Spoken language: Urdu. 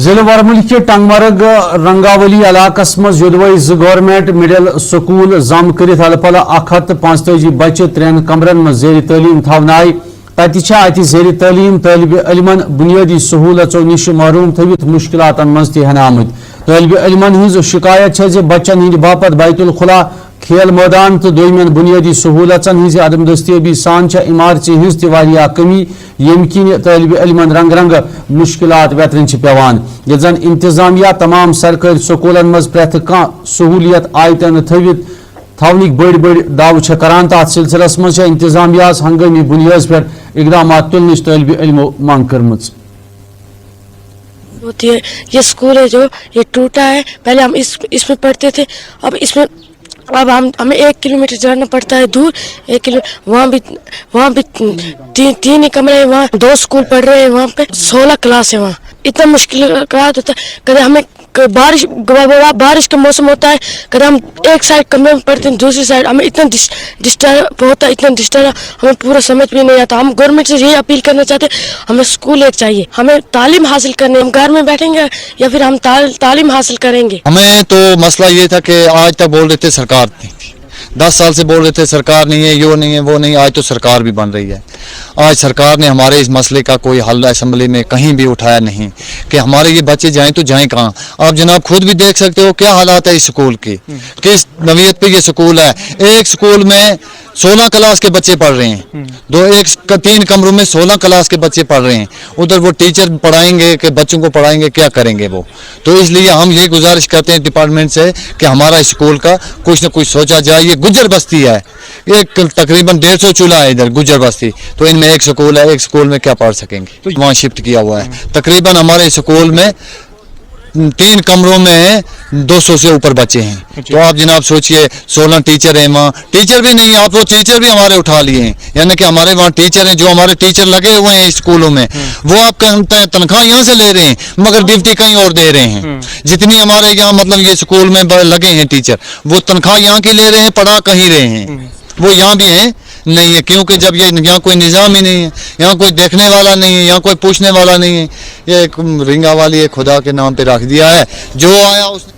ضلع ورمل کے ٹنگمرگ رنگاولی علاقس مز یودوئی گورنمنٹ مڈل سکول ضم کرت ال پل 145 بچہ 3 کمرن مز زیر تعلیم تھونائے تتہ ات زیر تعلیم طالب علمن بنیادی سہولتوں نش محروم تھوت مشکلات مز تہ ہن آمت طالب علمن ہز شکایت ہے بچن ہند باپت بیت الخلا کھیل میدان تو دویمن بنیادی سہولتن ہز عدم دستیابی سان عمارچہ ہز تہ کمی یم کن طالب علمن رنگ رنگ مشکلات ویترن پیوان یہ زن انتظامیہ تمام سرکاری سکولن مز پریت کان سہولیت آیتن تھونک بڑ دعو کران تو ات سلسلس مز انتظامیہ ہنگامی بنیاد پر اقدامات تلنچ طالب علموں منگ کرمچ ہوتی ہے۔ یہ اسکول ہے جو یہ ٹوٹا ہے، پہلے ہم اس میں پڑھتے تھے، اب ہمیں 1 کلومیٹر جانا پڑتا ہے دور، 1 کلو وہاں بھی 3 ہی کمرے ہیں، وہاں 2 اسکول پڑھ رہے ہیں، وہاں پہ 16 کلاس ہے، وہاں اتنا مشکلات ہوتا ہے۔ کبھی ہمیں بارش کا موسم ہوتا ہے، کبھی ہم ایک سائڈ کمرے میں پڑھتے ہیں، دوسری سائڈ ہمیں اتنا ڈسٹرب ہوتا ہے، اتنا ڈسٹرب ہمیں پورا سمجھ بھی نہیں آتا۔ ہم گورنمنٹ سے یہی اپیل کرنا چاہتے ہیں، ہمیں اسکول ایک چاہیے، ہمیں تعلیم حاصل کرنے، ہم گھر میں بیٹھیں گے یا پھر ہم تعلیم حاصل کریں گے۔ ہمیں تو مسئلہ یہ تھا کہ آج تک بول رہے تھے سرکار نہیں تھی، 10 سال سے بول رہے تھے سرکار نہیں ہے، یہ نہیں ہے، وہ نہیں، آج تو سرکار بھی بن رہی ہے۔ آج سرکار نے ہمارے اس مسئلے کا کوئی حل اسمبلی میں کہیں بھی اٹھایا نہیں کہ ہمارے یہ بچے جائیں تو جائیں کہاں۔ آپ جناب خود بھی دیکھ سکتے ہو کیا حالات ہے اس سکول کی، کس نوعیت پہ یہ سکول ہے۔ ایک سکول میں 16 کلاس کے بچے پڑھ رہے ہیں، 3 کمروں میں 16 کلاس کے بچے پڑھ رہے ہیں، ادھر وہ ٹیچر پڑھائیں گے کہ بچوں کو پڑھائیں گے، کیا کریں گے وہ؟ تو اس لیے ہم یہ گزارش کرتے ہیں ڈپارٹمنٹ سے کہ ہمارا اسکول کا کچھ نہ کچھ سوچا جائے۔ یہ گجر بستی ہے، ایک تقریباً 150 چولہا ہے ادھر گجر بستی، تو ان میں ایک سکول ہے، ایک سکول میں کیا پڑھ سکیں گے؟ وہاں شفٹ کیا ہوا ہے، تقریباً ہمارے سکول میں 3 کمروں میں 200 سے اوپر بچے ہیں۔ تو آپ جناب سوچئے 16 ٹیچر ہیں، وہاں ٹیچر بھی نہیں، آپ وہ ٹیچر بھی ہمارے اٹھا لیے ہیں، یعنی کہ ہمارے وہاں ٹیچر ہیں، جو ہمارے ٹیچر لگے ہوئے ہیں اسکولوں میں، وہ آپ تنخواہ یہاں سے لے رہے ہیں مگر ڈیوٹی کہیں اور دے رہے ہیں۔ جتنی ہمارے یہاں مطلب یہ اسکول میں لگے ہیں ٹیچر، وہ تنخواہ یہاں کی لے رہے ہیں، پڑھا کہیں رہے ہیں، وہ یہاں بھی ہیں نہیں ہے، کیونکہ جب یہاں کوئی نظام ہی نہیں ہے، یہاں کوئی دیکھنے والا نہیں ہے، یہاں کوئی پوچھنے والا نہیں ہے۔ یہ ایک رنگا والی خدا کے نام پہ رکھ دیا ہے، جو آیا اس نے